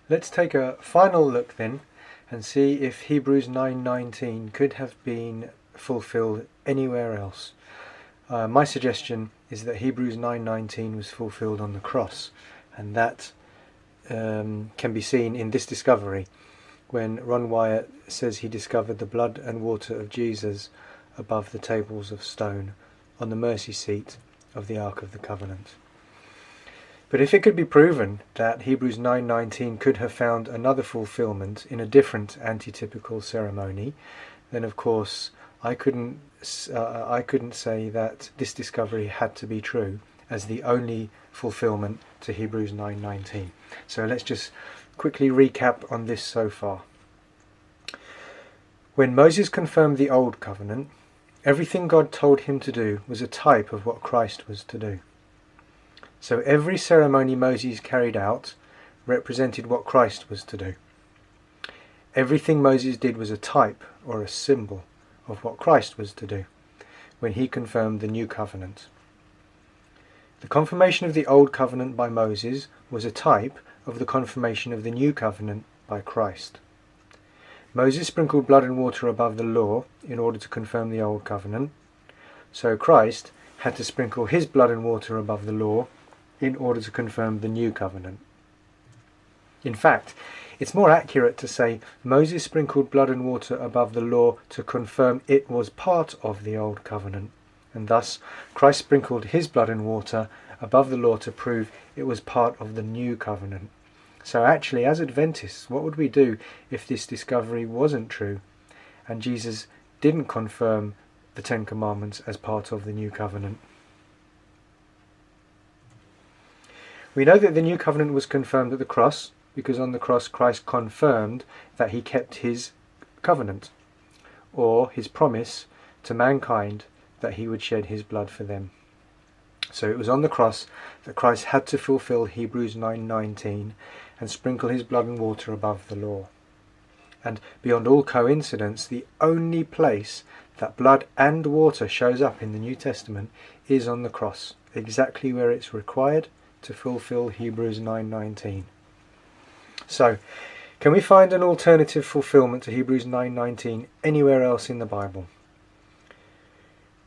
Let's take a final look then and see if Hebrews 9:19 could have been fulfilled anywhere else. My suggestion is that Hebrews 9:19 was fulfilled on the cross, and that can be seen in this discovery when Ron Wyatt says he discovered the blood and water of Jesus above the tables of stone on the mercy seat of the Ark of the Covenant. But if it could be proven that Hebrews 9:19 could have found another fulfillment in a different antitypical ceremony, then of course I couldn't say that this discovery had to be true as the only fulfillment to Hebrews 9:19. So let's just quickly recap on this so far. When Moses confirmed the Old Covenant, everything God told him to do was a type of what Christ was to do. So every ceremony Moses carried out represented what Christ was to do. Everything Moses did was a type or a symbol of what Christ was to do when he confirmed the New Covenant. The confirmation of the Old Covenant by Moses was a type of the confirmation of the New Covenant by Christ. Moses sprinkled blood and water above the law in order to confirm the Old Covenant, so Christ had to sprinkle his blood and water above the law in order to confirm the New Covenant. In fact, it's more accurate to say Moses sprinkled blood and water above the law to confirm it was part of the Old Covenant, and thus Christ sprinkled his blood and water above the law to prove it was part of the New Covenant. So actually, as Adventists, what would we do if this discovery wasn't true and Jesus didn't confirm the Ten Commandments as part of the New Covenant? We know that the New Covenant was confirmed at the cross because on the cross Christ confirmed that he kept his covenant, or his promise to mankind that he would shed his blood for them. So it was on the cross that Christ had to fulfill Hebrews 9:19 and sprinkle his blood and water above the law. And beyond all coincidence, the only place that blood and water shows up in the New Testament is on the cross, exactly where it's required to fulfill Hebrews 9:19. So, can we find an alternative fulfillment to Hebrews 9:19 anywhere else in the Bible?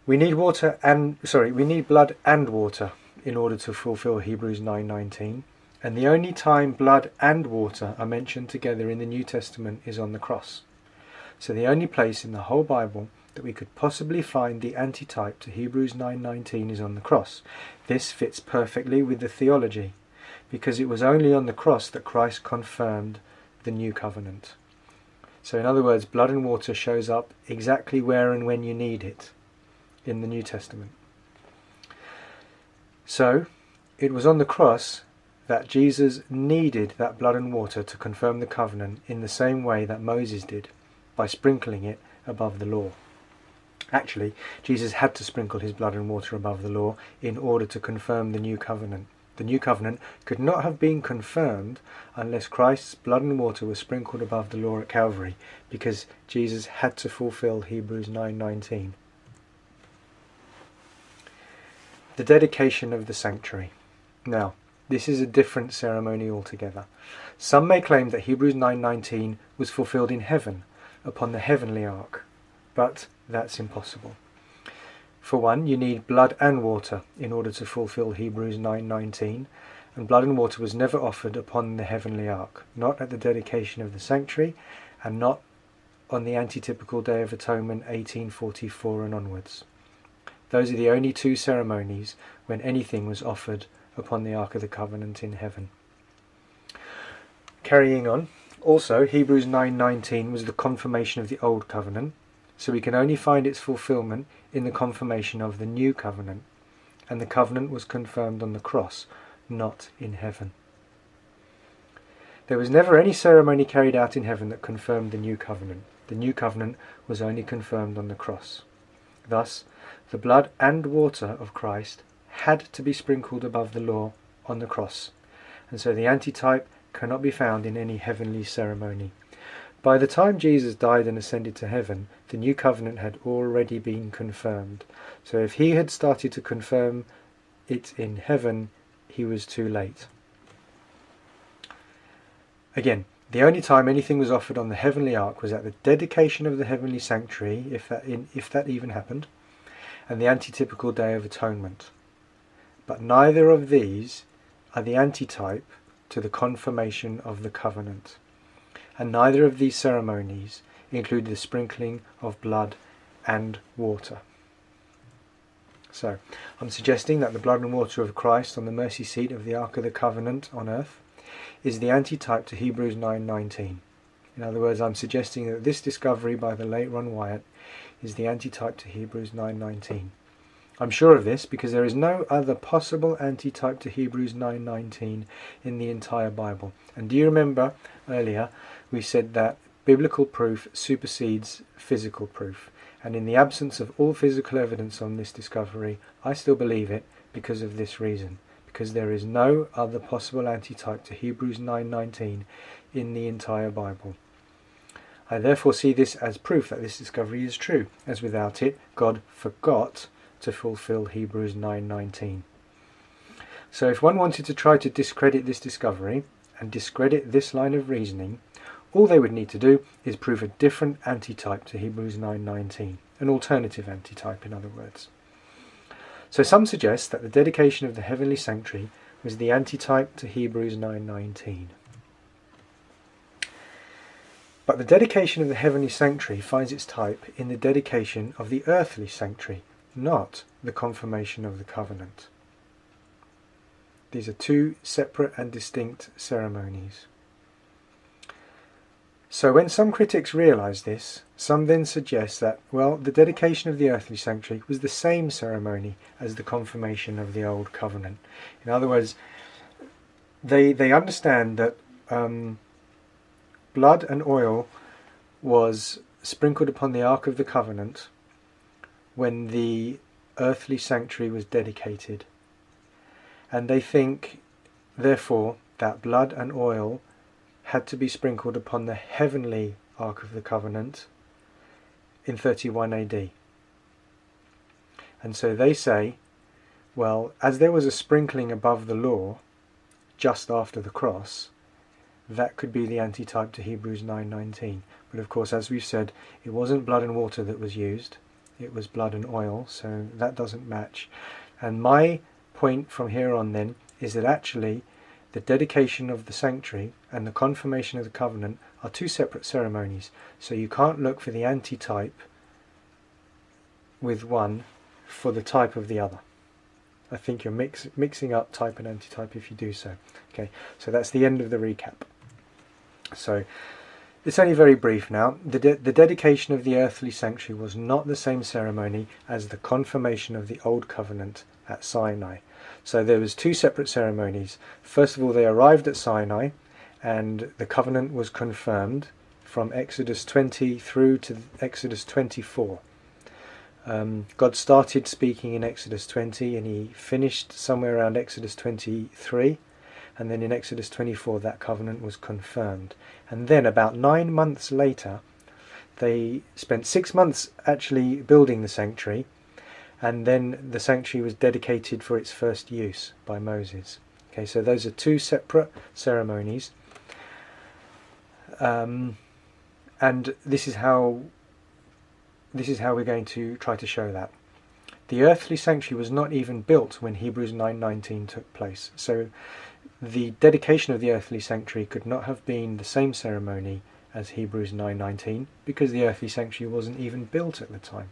We need blood and water in order to fulfill Hebrews 9:19, and the only time blood and water are mentioned together in the New Testament is on the cross. So the only place in the whole Bible that we could possibly find the antitype to Hebrews 9:19 is on the cross. This fits perfectly with the theology, because it was only on the cross that Christ confirmed the New Covenant. So in other words, blood and water shows up exactly where and when you need it in the New Testament. So it was on the cross that Jesus needed that blood and water to confirm the covenant in the same way that Moses did, by sprinkling it above the law. Actually, Jesus had to sprinkle his blood and water above the law in order to confirm the New Covenant. The New Covenant could not have been confirmed unless Christ's blood and water was sprinkled above the law at Calvary, because Jesus had to fulfill Hebrews 9:19. The dedication of the sanctuary. Now, this is a different ceremony altogether. Some may claim that Hebrews 9:19 was fulfilled in heaven, upon the heavenly ark, but that's impossible. For one, you need blood and water in order to fulfill Hebrews 9:19, and blood and water was never offered upon the heavenly ark, not at the dedication of the sanctuary, and not on the antitypical Day of Atonement 1844 and onwards. Those are the only two ceremonies when anything was offered upon the Ark of the Covenant in heaven. Carrying on, also Hebrews 9:19 was the confirmation of the Old Covenant, so we can only find its fulfillment in the confirmation of the New Covenant, and the covenant was confirmed on the cross, not in heaven. There was never any ceremony carried out in heaven that confirmed the New Covenant. The New Covenant was only confirmed on the cross. Thus, the blood and water of Christ had to be sprinkled above the law on the cross, and so the antitype cannot be found in any heavenly ceremony. By the time Jesus died and ascended to heaven, the New Covenant had already been confirmed. So if he had started to confirm it in heaven, he was too late. Again, the only time anything was offered on the heavenly ark was at the dedication of the heavenly sanctuary, if that even happened, and the antitypical Day of Atonement. But neither of these are the antitype to the confirmation of the covenant, and neither of these ceremonies include the sprinkling of blood and water. So, I'm suggesting that the blood and water of Christ on the mercy seat of the Ark of the Covenant on earth is the antitype to Hebrews 9:19. In other words, I'm suggesting that this discovery by the late Ron Wyatt is the antitype to Hebrews 9:19. I'm sure of this because there is no other possible antitype to Hebrews 9:19 in the entire Bible. And do you remember earlier we said that biblical proof supersedes physical proof? And in the absence of all physical evidence on this discovery, I still believe it because of this reason. Because there is no other possible antitype to Hebrews 9:19 in the entire Bible. I therefore see this as proof that this discovery is true, as without it, God forgot to fulfill Hebrews 9:19. So if one wanted to try to discredit this discovery and discredit this line of reasoning, all they would need to do is prove a different antitype to Hebrews 9:19, an alternative antitype in other words. So some suggest that the dedication of the heavenly sanctuary was the antitype to Hebrews 9:19. But the dedication of the heavenly sanctuary finds its type in the dedication of the earthly sanctuary, not the confirmation of the covenant. These are two separate and distinct ceremonies. So when some critics realise this, some then suggest that, well, the dedication of the earthly sanctuary was the same ceremony as the confirmation of the old covenant. In other words, they understand that blood and oil was sprinkled upon the Ark of the Covenant when the earthly sanctuary was dedicated. And they think, therefore, that blood and oil had to be sprinkled upon the heavenly Ark of the Covenant in 31 AD. And so they say, well, as there was a sprinkling above the law just after the cross, that could be the antitype to Hebrews 9:19. But of course, as we've said, it wasn't blood and water that was used, it was blood and oil, so that doesn't match. And my point from here on then is that actually the dedication of the sanctuary and the confirmation of the covenant are two separate ceremonies, so you can't look for the antitype with one for the type of the other. I think you're mixing up type and antitype if you do so. Okay, so that's the end of the recap. So it's only very brief now. The dedication of the earthly sanctuary was not the same ceremony as the confirmation of the old covenant at Sinai. So there was two separate ceremonies. First of all, they arrived at Sinai and the covenant was confirmed from Exodus 20 through to Exodus 24. God started speaking in Exodus 20 and he finished somewhere around Exodus 23, and then in Exodus 24 that covenant was confirmed. And then about 9 months later they spent 6 months actually building the sanctuary, and then the sanctuary was dedicated for its first use by Moses. Okay, so those are two separate ceremonies, and this is how we're going to try to show that. The earthly sanctuary was not even built when Hebrews 9:19 took place, so the dedication of the earthly sanctuary could not have been the same ceremony as Hebrews 9:19 because the earthly sanctuary wasn't even built at the time.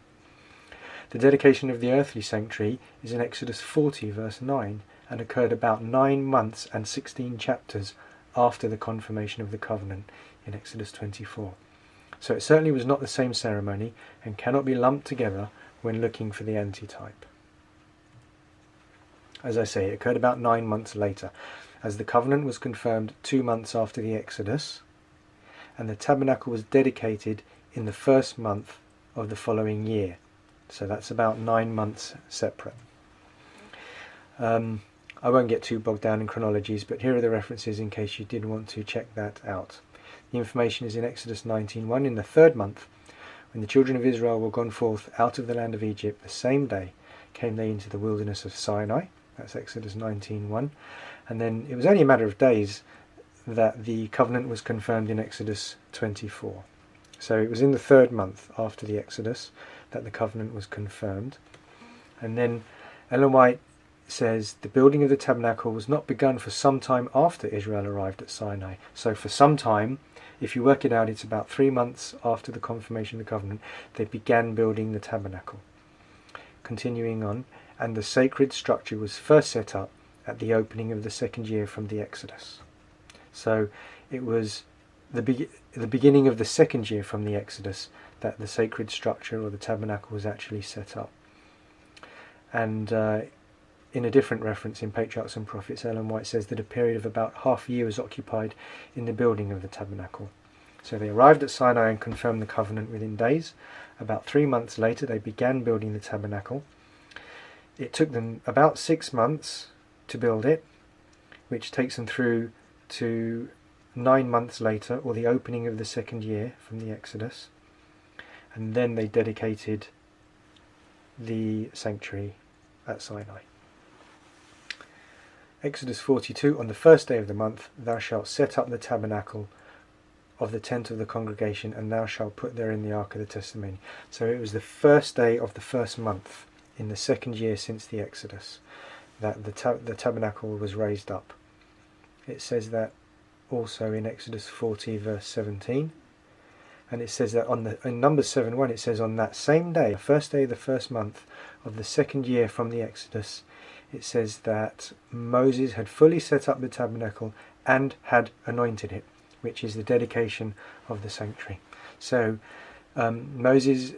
The dedication of the earthly sanctuary is in Exodus 40 verse 9 and occurred about 9 months and 16 chapters after the confirmation of the covenant in Exodus 24. So it certainly was not the same ceremony and cannot be lumped together when looking for the antitype. As I say, it occurred about 9 months later, as the covenant was confirmed 2 months after the Exodus, and the tabernacle was dedicated in the first month of the following year. So that's about 9 months separate. I won't get too bogged down in chronologies, but here are the references in case you did want to check that out. The information is in Exodus 19:1. In the 3rd month, when the children of Israel were gone forth out of the land of Egypt, the same day came they into the wilderness of Sinai. That's Exodus 19:1. And then it was only a matter of days that the covenant was confirmed in Exodus 24. So it was in the 3rd month after the Exodus that the covenant was confirmed. And then Ellen White says the building of the tabernacle was not begun for some time after Israel arrived at Sinai. So for some time, if you work it out, it's about 3 months after the confirmation of the covenant, they began building the tabernacle. Continuing on, and the sacred structure was first set up at the opening of the 2nd year from the Exodus. So it was the beginning of the 2nd year from the Exodus that the sacred structure or the tabernacle was actually set up. And in a different reference in Patriarchs and Prophets, Ellen White says that a period of about half a year was occupied in the building of the tabernacle. So they arrived at Sinai and confirmed the covenant within days. About 3 months later they began building the tabernacle. It took them about 6 months to build it, which takes them through to 9 months later, or the opening of the 2nd year from the Exodus. And then they dedicated the sanctuary at Sinai. Exodus 42, on the 1st day of the month thou shalt set up the tabernacle of the tent of the congregation, and thou shalt put therein the ark of the testimony. So it was the 1st day of the 1st month in the 2nd year since the Exodus that the tabernacle was raised up. It says that also in Exodus 40 verse 17, and it says that in Numbers 7:1 it says, on that same day, the 1st day of the 1st month of the 2nd year from the Exodus, it says that Moses had fully set up the tabernacle and had anointed it, which is the dedication of the sanctuary. So Moses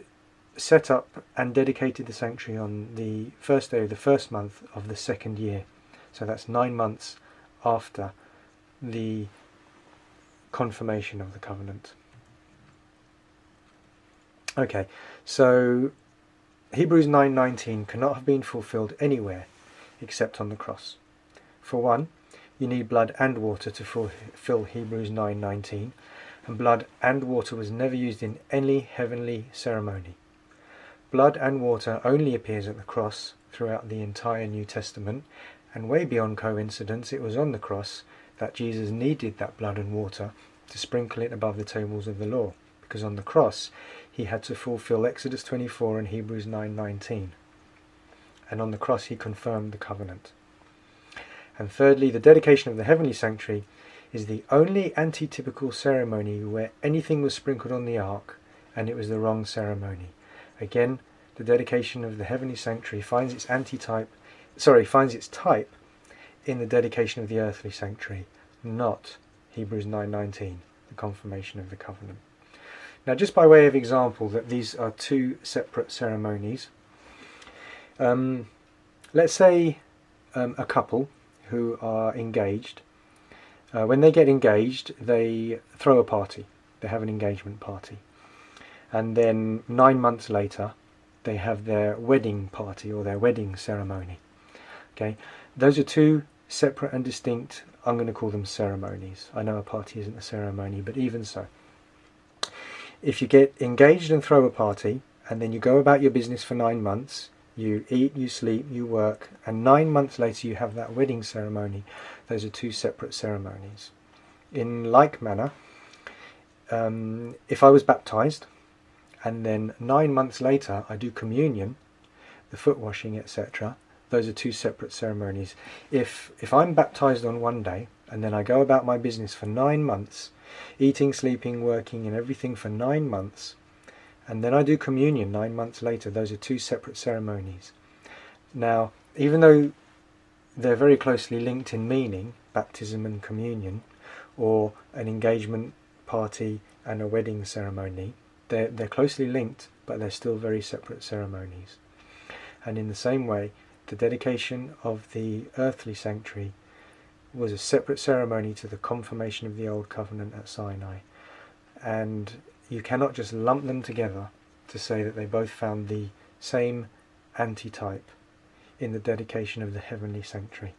set up and dedicated the sanctuary on the 1st day of the 1st month of the 2nd year. So that's 9 months after the confirmation of the covenant. Okay, so Hebrews 9:19 cannot have been fulfilled anywhere except on the cross. For one, you need blood and water to fulfill Hebrews 9:19, and blood and water was never used in any heavenly ceremony. Blood and water only appears at the cross throughout the entire New Testament, and way beyond coincidence, it was on the cross that Jesus needed that blood and water to sprinkle it above the tables of the law, because on the cross he had to fulfill Exodus 24 and Hebrews 9:19, and on the cross he confirmed the covenant. And thirdly, the dedication of the heavenly sanctuary is the only antitypical ceremony where anything was sprinkled on the ark and it was the wrong ceremony. Again, the dedication of the heavenly sanctuary finds its type in the dedication of the earthly sanctuary, not Hebrews 9:19, the confirmation of the covenant. Now, just by way of example that these are two separate ceremonies, let's say a couple who are engaged, when they get engaged they throw a party, they have an engagement party, and then 9 months later they have their wedding party or their wedding ceremony. Okay, those are two separate and distinct, I'm going to call them ceremonies. I know a party isn't a ceremony, but even so, if you get engaged and throw a party and then you go about your business for 9 months, you eat, you sleep, you work, and 9 months later you have that wedding ceremony, those are two separate ceremonies. In like manner, if I was baptized and then 9 months later I do communion, the foot washing, etc., those are two separate ceremonies. If I'm baptized on one day and then I go about my business for 9 months, eating, sleeping, working and everything for 9 months, and then I do communion 9 months later, those are two separate ceremonies. Now, even though they're very closely linked in meaning, baptism and communion, or an engagement party and a wedding ceremony, they're closely linked, but they're still very separate ceremonies. And in the same way, the dedication of the earthly sanctuary was a separate ceremony to the confirmation of the Old Covenant at Sinai. And you cannot just lump them together to say that they both found the same antitype in the dedication of the heavenly sanctuary.